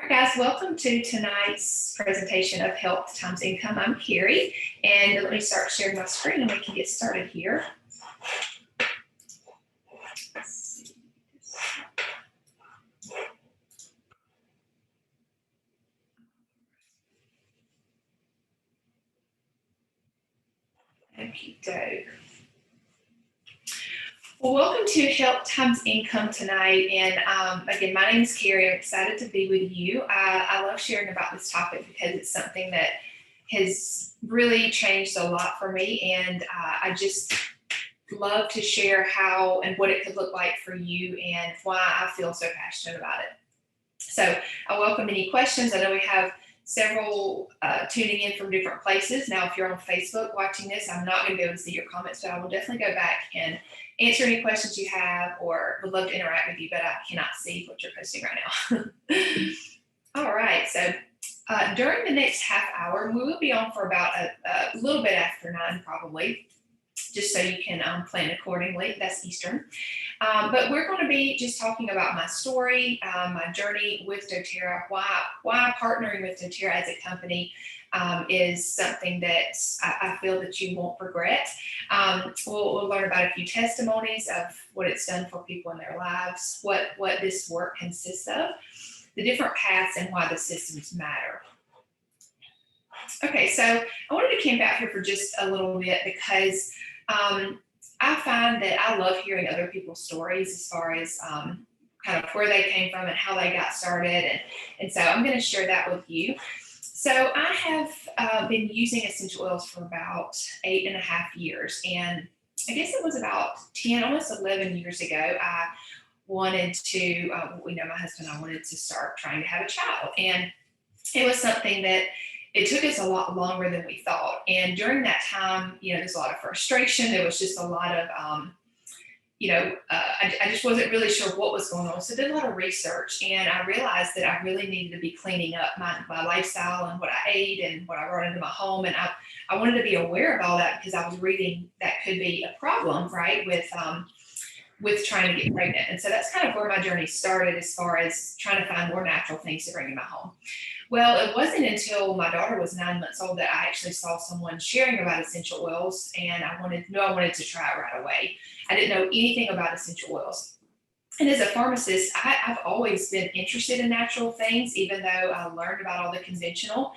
All right, guys, welcome to tonight's presentation of Health Times Income. I'm Carrie, and let me start sharing my screen and we can get started here. Okie doke. Well, welcome to Health Times Income tonight. And again, my name is Carrie. I'm excited to be with you. I love sharing about this topic because it's something that has really changed a lot for me. And I just love to share how and what it could look like for you and why I feel so passionate about it. So I welcome any questions. I know we have several tuning in from different places. Now, if you're on Facebook watching this, I'm not going to be able to see your comments, but I will definitely go back and answer any questions you have or would love to interact with you, but I cannot see what you're posting right now. All right, so during the next half hour, we will be on for about a little bit after 9 probably, just so you can plan accordingly. That's Eastern. But we're going to be just talking about my story, my journey with doTERRA, why partnering with doTERRA as a company is something that I feel that you won't regret. We'll learn about a few testimonies of what it's done for people in their lives, what this work consists of, the different paths, and why the systems matter. Okay, so I wanted to camp out here for just a little bit because I find that I love hearing other people's stories as far as kind of where they came from and how they got started. And so I'm going to share that with you. So I have been using essential oils for about 8.5 years. And I guess it was about 10, almost 11 years ago, I wanted to, my husband and I wanted to start trying to have a child. And it was something that it took us a lot longer than we thought. And during that time, there's a lot of frustration. There was just a lot of, I just wasn't really sure what was going on. So I did a lot of research and I realized that I really needed to be cleaning up my lifestyle and what I ate and what I brought into my home. And I wanted to be aware of all that because I was reading that could be a problem, right, with trying to get pregnant. And so that's kind of where my journey started as far as trying to find more natural things to bring in my home. Well, it wasn't until my daughter was 9 months old that I actually saw someone sharing about essential oils, and I wanted to try it right away. I didn't know anything about essential oils. And as a pharmacist, I've always been interested in natural things, even though I learned about all the conventional,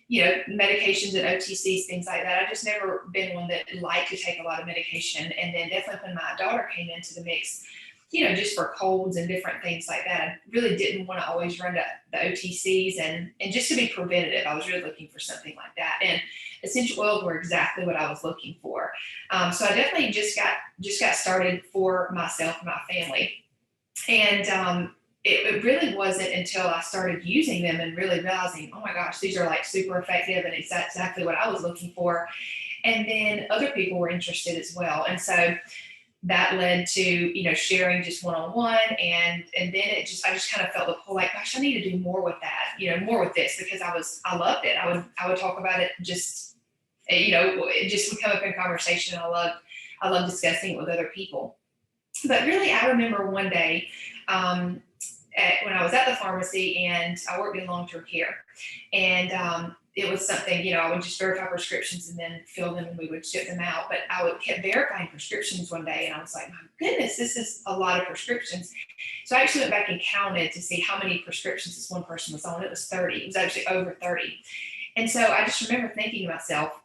medications and OTCs, things like that. I've just never been one that liked to take a lot of medication. And then definitely when my daughter came into the mix, just for colds and different things like that, I really didn't want to always run to the OTCs and just to be preventative. I was really looking for something like that. And essential oils were exactly what I was looking for. So I definitely just got started for myself and my family. And it really wasn't until I started using them and really realizing, oh my gosh, these are like super effective and it's exactly what I was looking for. And then other people were interested as well. And so that led to, sharing just one-on-one. And then I just kind of felt the pull, like, gosh, I need to do more with that, more with this, because I loved it. I would talk about it just, it just would come up in conversation. I love discussing it with other people. But really, I remember one day, when I was at the pharmacy and I worked in long-term care, and it was something, I would just verify prescriptions and then fill them and we would ship them out. But I kept verifying prescriptions one day and I was like, my goodness, this is a lot of prescriptions. So I actually went back and counted to see how many prescriptions this one person was on. It was 30. It was actually over 30. And so I just remember thinking to myself,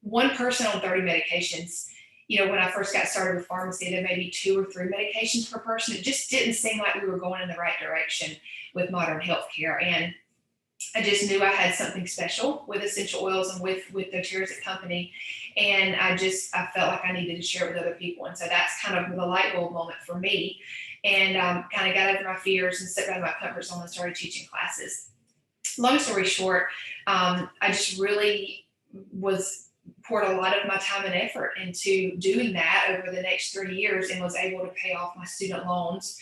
one person on 30 medications, when I first got started with pharmacy, there may be 2 or 3 medications per person. It just didn't seem like we were going in the right direction with modern healthcare. And I just knew I had something special with essential oils and with doTERRA as a company. And I felt like I needed to share it with other people. And so that's kind of the light bulb moment for me. And kind of got over my fears and stepped out of my comfort zone and started teaching classes. Long story short, I just really poured a lot of my time and effort into doing that over the next 3 years and was able to pay off my student loans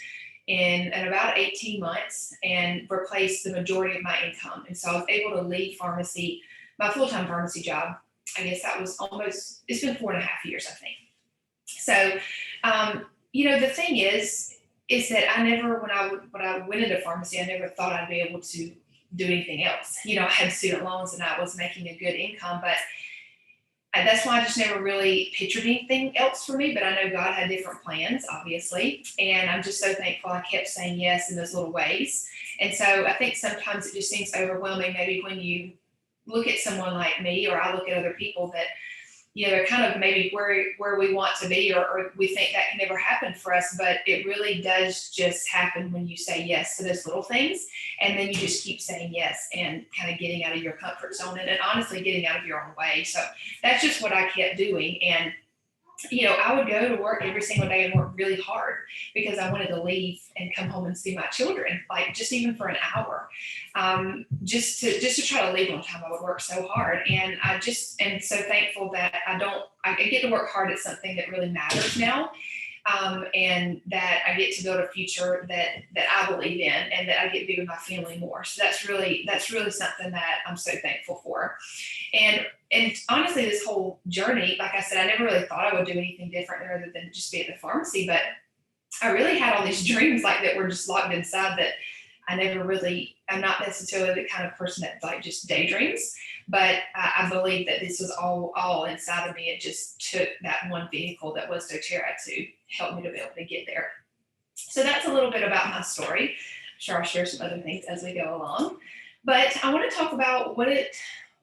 in about 18 months and replace the majority of my income. And so I was able to leave pharmacy, my full-time pharmacy job. I guess that was it's been 4.5 years, I think. So, the thing is, is that when I went into pharmacy, I never thought I'd be able to do anything else. I had student loans and I was making a good income, but that's why I just never really pictured anything else for me. But I know God had different plans, obviously. And I'm just so thankful I kept saying yes in those little ways. And so I think sometimes it just seems overwhelming, maybe when you look at someone like me, or I look at other people that they're kind of maybe where we want to be, or we think that can never happen for us, but it really does just happen when you say yes to those little things, and then you just keep saying yes and kind of getting out of your comfort zone, and honestly getting out of your own way. So that's just what I kept doing. And I would go to work every single day and work really hard because I wanted to leave and come home and see my children, like just even for an hour, just to try to leave on time. I would work so hard, and I just am so thankful that I get to work hard at something that really matters now, and that I get to build a future that I believe in, and that I get to be with my family more. So that's really something that I'm so thankful for. And honestly, this whole journey, like I said, I never really thought I would do anything different other than just be at the pharmacy. But I really had all these dreams like that were just locked inside that I'm not necessarily the kind of person that like just daydreams, but I believe that this was all inside of me. It just took that one vehicle that was doTERRA to help me to be able to get there. So that's a little bit about my story. I'm sure I'll share some other things as we go along. But I want to talk about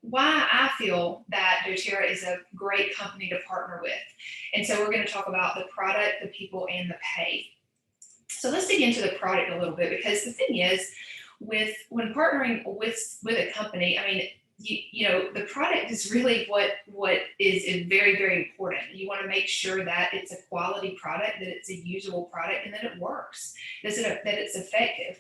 why I feel that doTERRA is a great company to partner with. And so we're going to talk about the product, the people, and the pay. So let's dig into the product a little bit, because the thing is, when partnering with a company, I mean, the product is really what is very, very important. You want to make sure that it's a quality product, that it's a usable product, and that it works, that it's effective.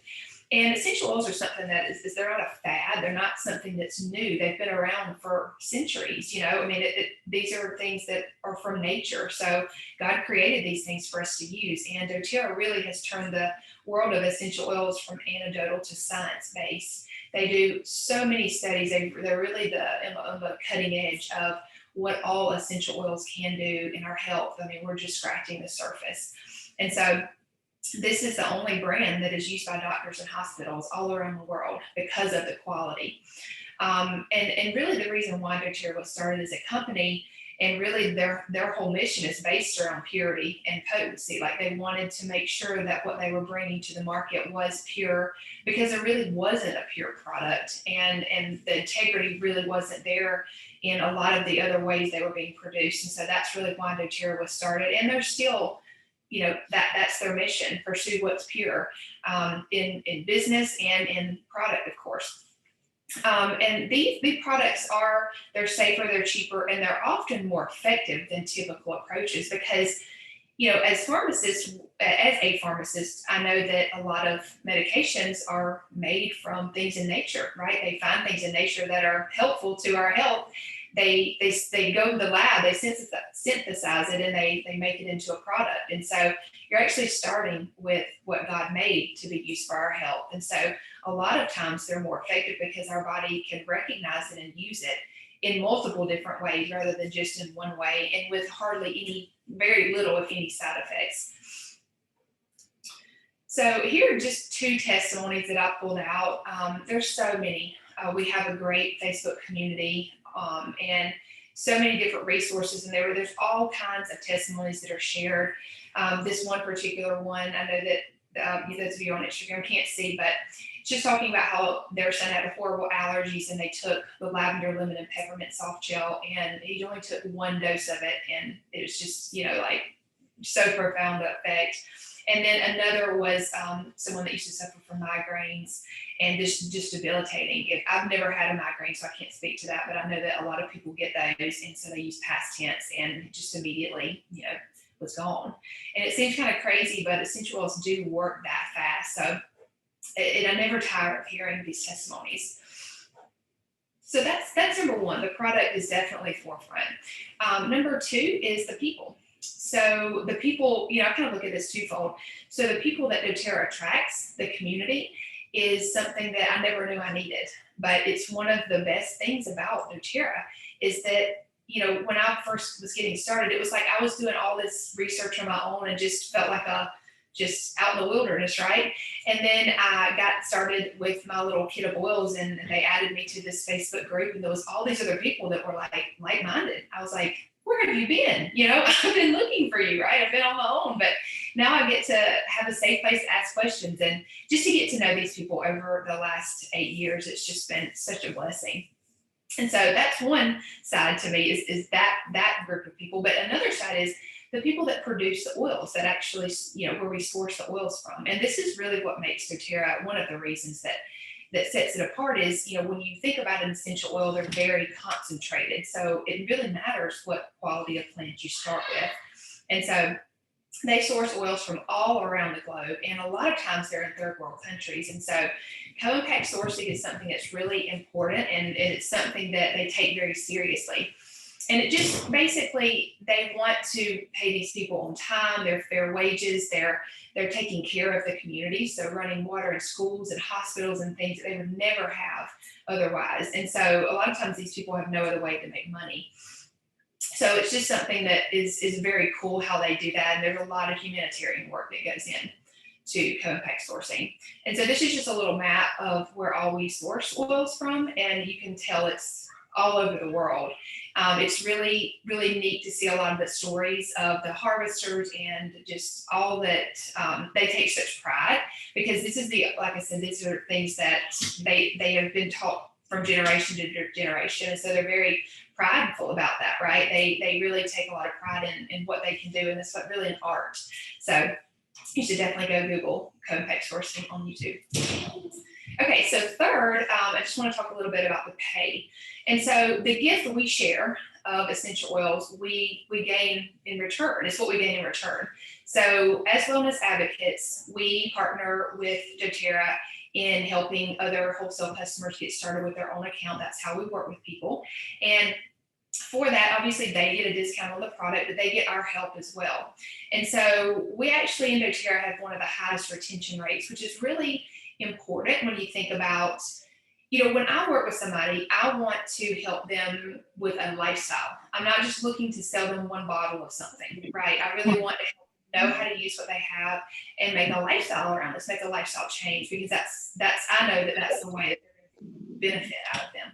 And essential oils are something that they're not a fad. They're not something that's new. They've been around for centuries. I mean, these are things that are from nature. So God created these things for us to use. And doTERRA really has turned the world of essential oils from anecdotal to science-based. They do so many studies. They're really on the cutting edge of what all essential oils can do in our health. I mean, we're just scratching the surface. And so this is the only brand that is used by doctors and hospitals all around the world because of the quality. And really the reason why doTERRA was started as a company, and really their whole mission is based around purity and potency. Like, they wanted to make sure that what they were bringing to the market was pure, because there really wasn't a pure product, and the integrity really wasn't there in a lot of the other ways they were being produced. And so that's really why doTERRA was started. And they're still, that's their mission: pursue what's pure, in business and in product, of course. And these products they're safer, they're cheaper, and they're often more effective than typical approaches, because as a pharmacist, I know that a lot of medications are made from things in nature, right? They find things in nature that are helpful to our health. They go to the lab, they synthesize it, and they make it into a product. And so you're actually starting with what God made to be used for our health. And so a lot of times they're more effective because our body can recognize it and use it in multiple different ways rather than just in one way, and with very little, if any, side effects. So here are just two testimonies that I pulled out. There's so many. We have a great Facebook community, and so many different resources, and there's all kinds of testimonies that are shared. This one particular one, I know that those of you on Instagram can't see, but just talking about how their son had horrible allergies, and they took the lavender, lemon, and peppermint soft gel, and he only took one dose of it, and it was just, like, so profound the effect. And then another was someone that used to suffer from migraines, and just debilitating. I've never had a migraine, so I can't speak to that, but I know that a lot of people get those, and so they use past tense, and just immediately, was gone. And it seems kind of crazy, but essential oils do work that fast. So, and I never tire of hearing these testimonies. So that's number one. The product is definitely forefront. Number two is the people. So the people, I kind of look at this twofold. So the people that doTERRA attracts, the community, is something that I never knew I needed. But it's one of the best things about doTERRA is that, when I first was getting started, it was like I was doing all this research on my own and just felt like a just out in the wilderness, right? And then I got started with my little kit of oils, and they added me to this Facebook group, and there was all these other people that were like-minded. I was like, where have you been? I've been looking for you, right? I've been on my own, but now I get to have a safe place to ask questions, and just to get to know these people over the last 8 years, it's just been such a blessing. And so that's one side to me is that group of people. But another side is the people that produce the oils that actually, where we source the oils from. And this is really what makes doTERRA one of the reasons that sets it apart is, when you think about an essential oil, they're very concentrated. So it really matters what quality of plant you start with. And so they source oils from all around the globe, and a lot of times they're in third world countries. And so co-impact sourcing is something that's really important, and it's something that they take very seriously. And it just basically, they want to pay these people on time, their fair wages, they're taking care of the community, so running water in schools and hospitals and things that they would never have otherwise. And so a lot of times these people have no other way to make money. So it's just something that is very cool how they do that. And there's a lot of humanitarian work that goes in to co-impact sourcing. And so this is just a little map of where all we source oils from, and you can tell it's all over the world. It's really, really neat to see a lot of the stories of the harvesters and just all that they take such pride, because this is like I said, these are things that they have been taught from generation to generation. And so they're very prideful about that, right? They really take a lot of pride in what they can do, and it's really an art. So you should definitely go Google co-impact sourcing on YouTube. Okay, so third, I just want to talk a little bit about the pay. And so the gift that we share of essential oils, we gain in return. It's what we gain in return. So as wellness advocates, we partner with doTERRA in helping other wholesale customers get started with their own account. That's how we work with people. And for that, obviously, they get a discount on the product, but they get our help as well. And so we actually in doTERRA have one of the highest retention rates, which is really important when you think about, when I work with somebody, I want to help them with a lifestyle. I'm not just looking to sell them one bottle of something, right? I really want to help them know how to use what they have and make a lifestyle around this, make a lifestyle change, because I know that's the way that they're going to benefit out of them.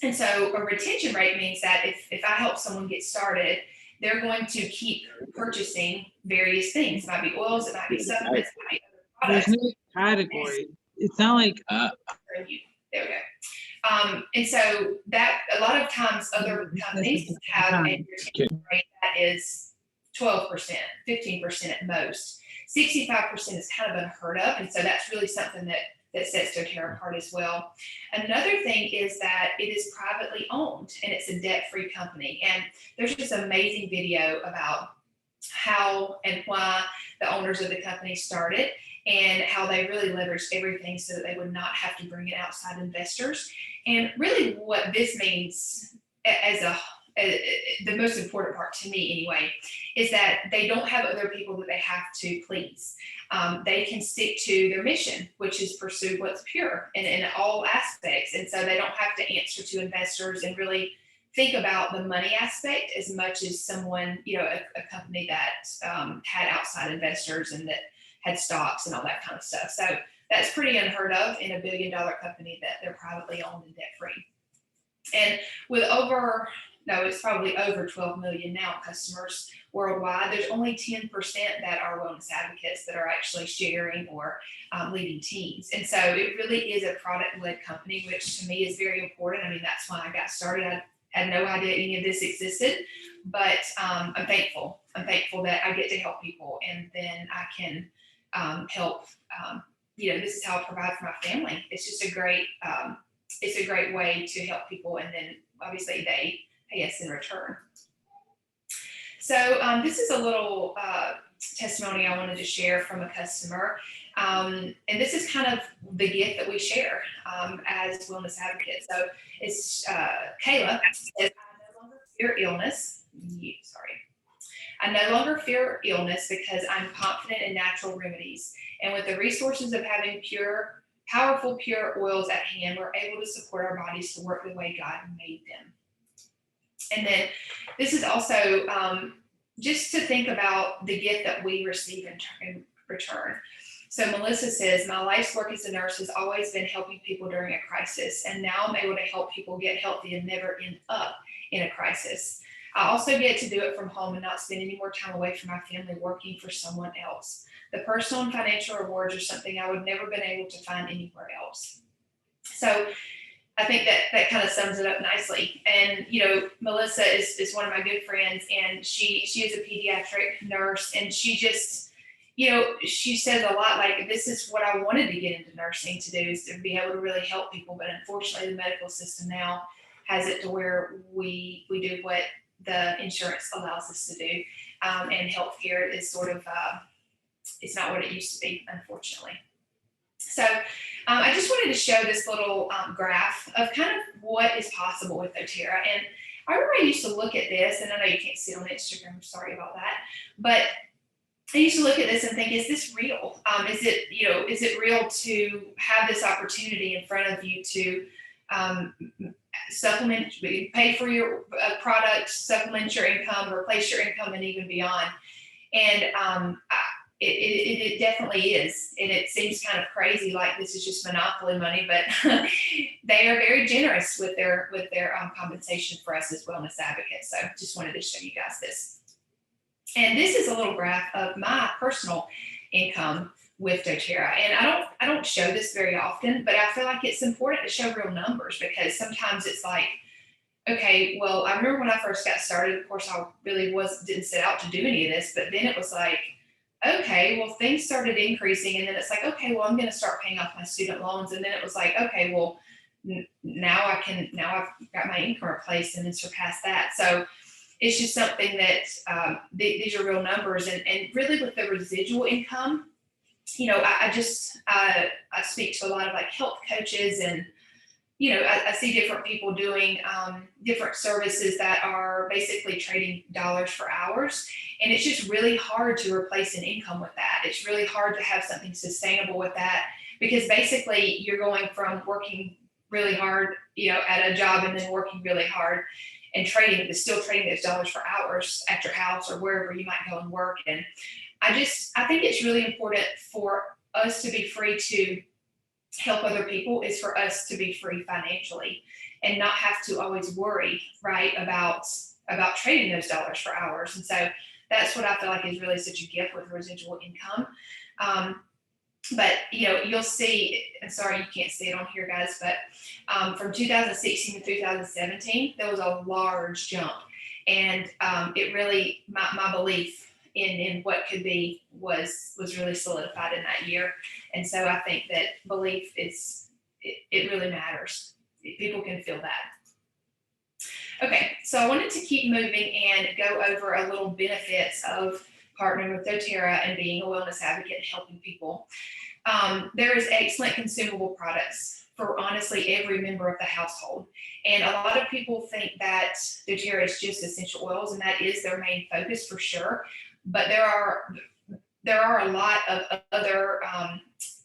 And so a retention rate means that if I help someone get started, they're going to keep purchasing various things. It might be oils, it might be supplements, it might be other products. There's no category. It's not like there we go. And so that a lot of times other companies have a retention rate that is 12%, 15% at most. 65% is kind of unheard of, and so that's really something that sets doTERRA apart as well. Another thing is that it is privately owned, and it's a debt-free company. And there's this amazing video about how and why the owners of the company started, and how they really leveraged everything so that they would not have to bring in outside investors. And really what this means the most important part to me anyway, is that they don't have other people that they have to please. They can stick to their mission, which is pursue what's pure in all aspects. And so they don't have to answer to investors and really think about the money aspect as much as someone, a company that had outside investors and that had stocks and all that kind of stuff. So that's pretty unheard of in a $1 billion company that they're privately owned and debt free. And with it's probably over 12 million now customers worldwide, there's only 10% that are wellness advocates that are actually sharing or leading teams. And so it really is a product-led company, which to me is very important. I mean, that's when I got started. I had no idea any of this existed, but I'm thankful. I'm thankful that I get to help people, and then I can help. This is how I provide for my family. It's just a great way to help people, and then obviously they pay us in return. So this is a little testimony I wanted to share from a customer. And this is kind of the gift that we share as wellness advocates. So it's Kayla says, I no longer fear illness. I no longer fear illness because I'm confident in natural remedies. And with the resources of having powerful, pure oils at hand, we're able to support our bodies to work the way God made them. And then this is also just to think about the gift that we receive in return. So Melissa says, my life's work as a nurse has always been helping people during a crisis, and now I'm able to help people get healthy and never end up in a crisis. I also get to do it from home and not spend any more time away from my family working for someone else. The personal and financial rewards are something I would never been able to find anywhere else. So I think that kind of sums it up nicely. And Melissa is one of my good friends, and she is a pediatric nurse, and she just she says a lot like, this is what I wanted to get into nursing to do, is to be able to really help people. But unfortunately, the medical system now has it to where we do what the insurance allows us to do, and healthcare is sort of it's not what it used to be, unfortunately. So I just wanted to show this little graph of kind of what is possible with doTERRA. And I remember I used to look at this, and I know you can't see it on Instagram, sorry about that, but I used to look at this and think, is this real? Is it real to have this opportunity in front of you to supplement, pay for your product, supplement your income, replace your income, and even beyond? And it definitely is. And it seems kind of crazy, like this is just monopoly money, but they are very generous with their compensation for us as wellness advocates. So just wanted to show you guys this. And this is a little graph of my personal income with doTERRA. And I don't show this very often, but I feel like it's important to show real numbers, because sometimes it's like, okay, well, I remember when I first got started, of course, I really didn't set out to do any of this, but then it was like, okay, well, things started increasing, and then it's like, okay, well, I'm going to start paying off my student loans. And then it was like, okay, well, now I've got my income replaced and then surpassed that. So it's just something that these are real numbers. And really with the residual income, I speak to a lot of like health coaches, and I see different people doing different services that are basically trading dollars for hours. And it's just really hard to replace an income with that. It's really hard to have something sustainable with that, because basically you're going from working really hard, at a job, and then working really hard and still trading those dollars for hours at your house or wherever you might go and work. And I think it's really important for us to be free to help other people, is for us to be free financially and not have to always worry, right, about trading those dollars for hours. And so that's what I feel like is really such a gift with residual income. But you'll see, and sorry you can't see it on here, guys, but from 2016 to 2017, there was a large jump. And it really, my belief in what could be was really solidified in that year. And so I think that belief it really matters. People can feel that. Okay, so I wanted to keep moving and go over a little benefits of partnering with doTERRA and being a wellness advocate and helping people. There is excellent consumable products for honestly every member of the household. And a lot of people think that doTERRA is just essential oils, and that is their main focus for sure. But there are a lot of other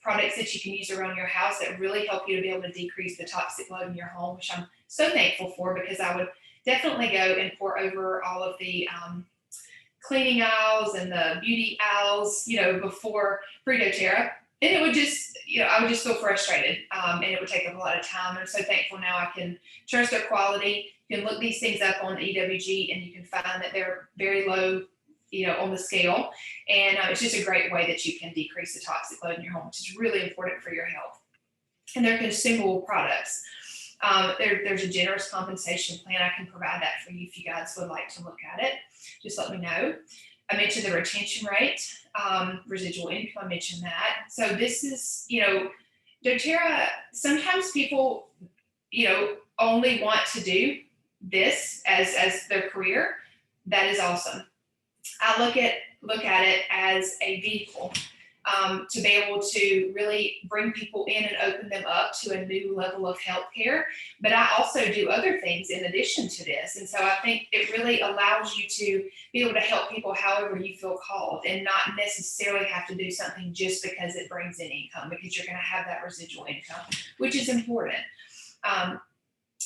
products that you can use around your house that really help you to be able to decrease the toxic load in your home, which I'm so thankful for, because I would definitely go and pour over all of the cleaning aisles and the beauty aisles, before pre-doTERRA. And it would just, I would just feel frustrated, and it would take up a lot of time. I'm so thankful now I can trust their quality. You can look these things up on EWG, and you can find that they're very low, on the scale. And it's just a great way that you can decrease the toxic load in your home, which is really important for your health. And they're consumable products. There's a generous compensation plan. I can provide that for you if you guys would like to look at it. Just let me know. I mentioned the retention rate, residual income, I mentioned that. So this is, doTERRA, sometimes people, only want to do this as their career. That is awesome. I look at it as a vehicle to be able to really bring people in and open them up to a new level of healthcare. But I also do other things in addition to this. And so I think it really allows you to be able to help people however you feel called, and not necessarily have to do something just because it brings in income, because you're going to have that residual income, which is important.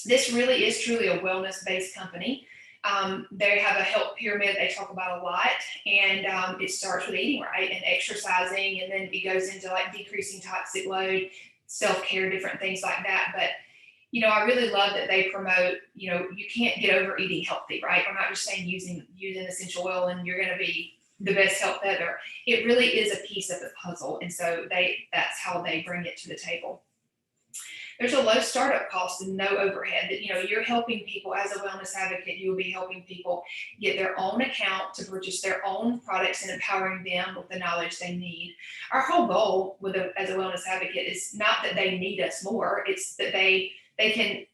This really is truly a wellness-based company. They have a health pyramid they talk about a lot, and it starts with eating right and exercising, and then it goes into like decreasing toxic load, self-care, different things like that. But I really love that they promote, you can't get over eating healthy, right? We're not just saying using essential oil and you're going to be the best health ever. It really is a piece of the puzzle, and so that's how they bring it to the table. There's a low startup cost and no overhead. That you're helping people as a wellness advocate. You will be helping people get their own account to purchase their own products and empowering them with the knowledge they need. Our whole goal as a wellness advocate is not that they need us more. It's that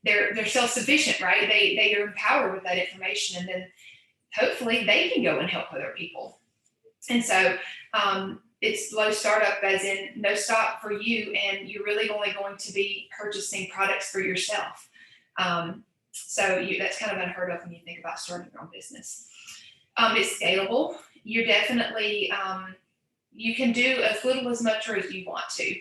they're self-sufficient, right? They are empowered with that information, and then hopefully they can go and help other people. And so it's low startup, as in no stock for you, and you're really only going to be purchasing products for yourself. That's kind of unheard of when you think about starting your own business. It's scalable. You're definitely you can do as little as much or as you want to.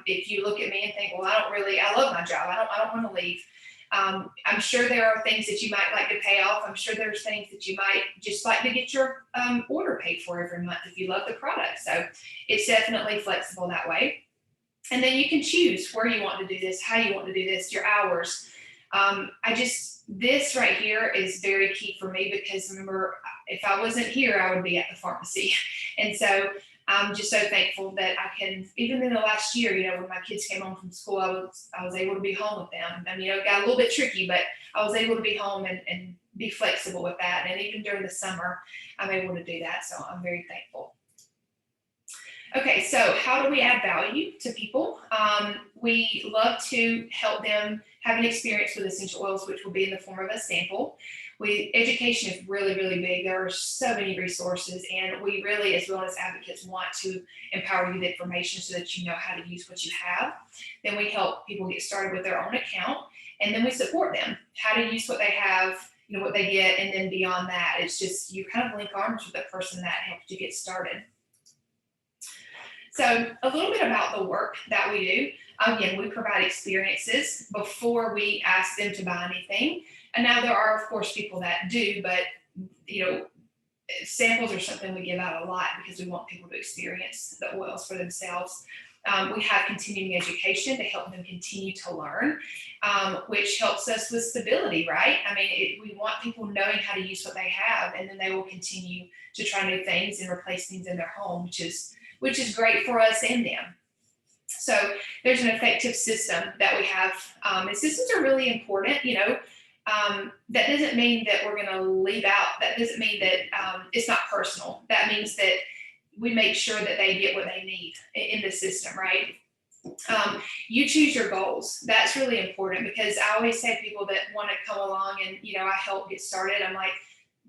If you look at me and think, well, I love my job. I don't want to leave. I'm sure there are things that you might like to pay off. I'm sure there's things that you might just like to get your order paid for every month if you love the product. So it's definitely flexible that way. And then you can choose where you want to do this, how you want to do this, your hours. This right here is very key for me, because remember, if I wasn't here, I would be at the pharmacy. And so I'm just so thankful that I can, even in the last year, when my kids came home from school, I was able to be home with them. And, it got a little bit tricky, but I was able to be home and be flexible with that. And even during the summer, I'm able to do that. So I'm very thankful. Okay, so how do we add value to people? We love to help them have an experience with essential oils, which will be in the form of a sample. Education is really, really big. There are so many resources, and we really, as wellness advocates, want to empower you with information so that you know how to use what you have. Then we help people get started with their own account, and then we support them how to use what they have, what they get, and then beyond that, it's just you kind of link arms with the person that helped you get started. So a little bit about the work that we do. Again, we provide experiences before we ask them to buy anything. And now there are, of course, people that do, but samples are something we give out a lot because we want people to experience the oils for themselves. We have continuing education to help them continue to learn, which helps us with stability, right? We want people knowing how to use what they have, and then they will continue to try new things and replace things in their home, which is great for us and them. So there's an effective system that we have, and systems are really important. That doesn't mean that we're going to leave out. That doesn't mean that it's not personal. That means that we make sure that they get what they need in the system, right? You choose your goals. That's really important, because I always say to people that want to come along and, I help get started. I'm like,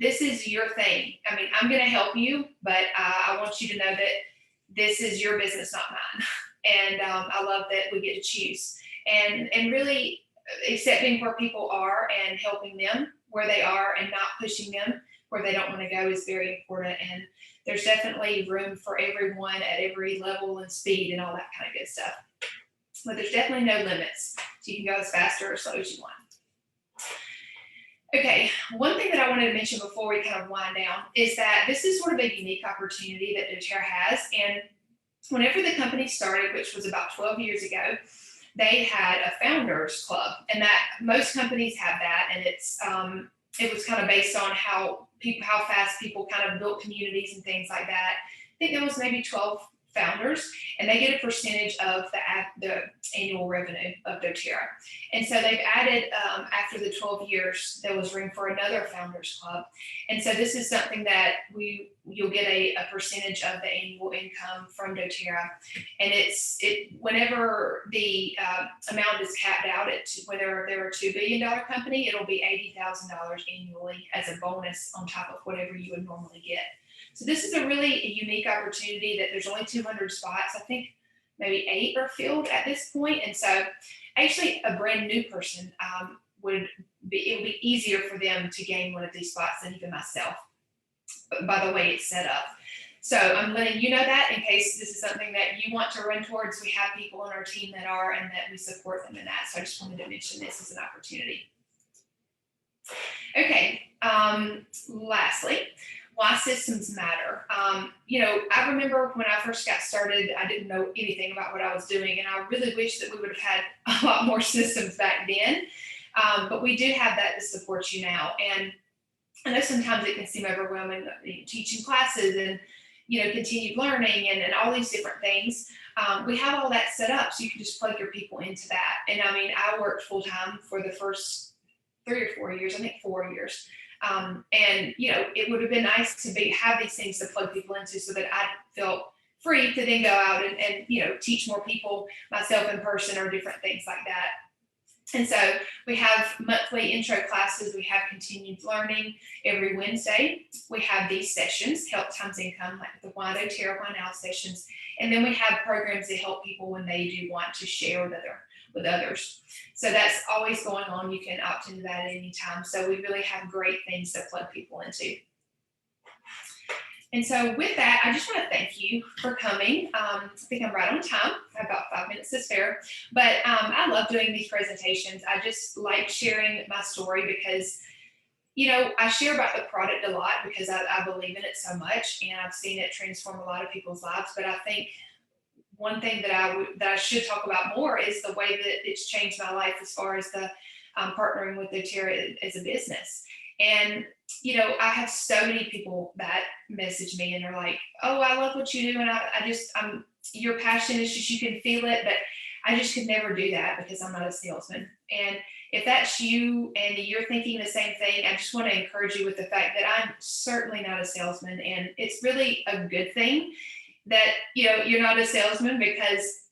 this is your thing. I'm going to help you, but I want you to know that this is your business, not mine. And I love that we get to choose and really accepting where people are and helping them where they are and not pushing them where they don't want to go is very important. And there's definitely room for everyone at every level and speed and all that kind of good stuff. But there's definitely no limits. So you can go as fast or as slow as you want. Okay, one thing that I wanted to mention before we kind of wind down is that this is sort of a unique opportunity that doTERRA has. And whenever the company started, which was about 12 years ago, they had a founders club, and that most companies have that. And it was kind of based on how fast people kind of built communities and things like that. I think there was maybe 12 founders, and they get a percentage of the annual revenue of doTERRA. And so they've added, after the 12 years, there was room for another founders club. And so this is something that you'll get a percentage of the annual income from doTERRA. And whenever the amount is capped out at whether they're a $2 billion company, it'll be $80,000 annually as a bonus on top of whatever you would normally get. So this is a really unique opportunity that there's only 200 spots. I think maybe 8 are filled at this point. And so actually a brand new person it would be easier for them to gain one of these spots than even myself, but by the way it's set up. So I'm letting you know that in case this is something that you want to run towards. We have people on our team that are, and that we support them in that. So I just wanted to mention this as an opportunity. Okay. Lastly, why systems matter. I remember when I first got started, I didn't know anything about what I was doing, and I really wish that we would have had a lot more systems back then. But we do have that to support you now. And I know sometimes it can seem overwhelming, teaching classes and continued learning and all these different things. We have all that set up, so you can just plug your people into that. And I mean, I worked full time for the first 3 or 4 years, I think 4 years. And it would have been nice to have these things to plug people into, so that I felt free to then go out and teach more people myself in person or different things like that. And so we have monthly intro classes. We have continued learning every Wednesday. We have these sessions, Help Times Income, like the Why doTERRA Why Now sessions. And then we have programs that help people when they do want to share with others. So that's always going on. You can opt into that at any time. So we really have great things to plug people into. And so with that, I just want to thank you for coming. I think I'm right on time. I have about 5 minutes to spare. But I love doing these presentations. I just like sharing my story because, I share about the product a lot because I believe in it so much, and I've seen it transform a lot of people's lives. But I think one thing that I should talk about more is the way that it's changed my life as far as the partnering with doTERRA as a business. And I have so many people that message me and they're like, "Oh, I love what you do, and your passion is just, you can feel it, but I just could never do that because I'm not a salesman." And if that's you and you're thinking the same thing, I just want to encourage you with the fact that I'm certainly not a salesman, and it's really a good thing that you're not a salesman, because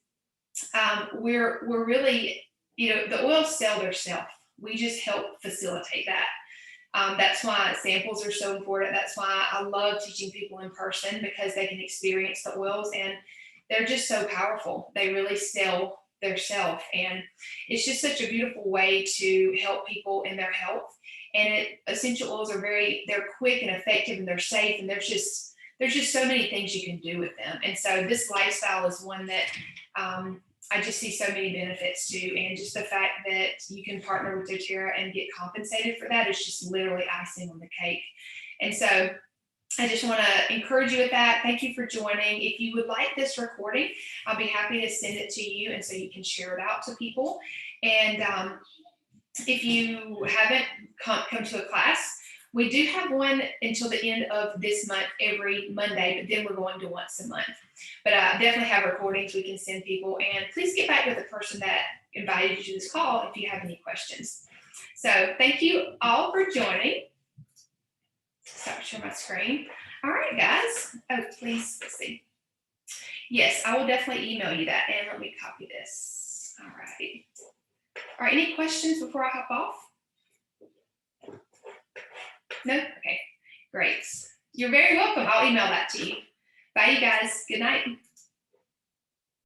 we're really, the oils sell themselves. We just help facilitate that. That's why samples are so important. That's why I love teaching people in person, because they can experience the oils and they're just so powerful. They really sell their self, and it's just such a beautiful way to help people in their health. And essential oils they're quick and effective, and they're safe, and there's just so many things you can do with them. And so this lifestyle is one that I just see so many benefits to, and just the fact that you can partner with doTERRA and get compensated for that is just literally icing on the cake. And so I just want to encourage you with that. Thank you for joining. If you would like this recording, I'll be happy to send it to you, and so you can share it out to people. And if you haven't come to a class, we do have one until the end of this month, every Monday, but then we're going to once a month. But I definitely have recordings we can send people. And please get back with the person that invited you to this call if you have any questions. So thank you all for joining. Stop sharing my screen. All right, guys. Oh, please, let's see. Yes, I will definitely email you that. And let me copy this. All right. All right, any questions before I hop off? No? Okay, great. You're very welcome. I'll email that to you. Bye, you guys. Good night.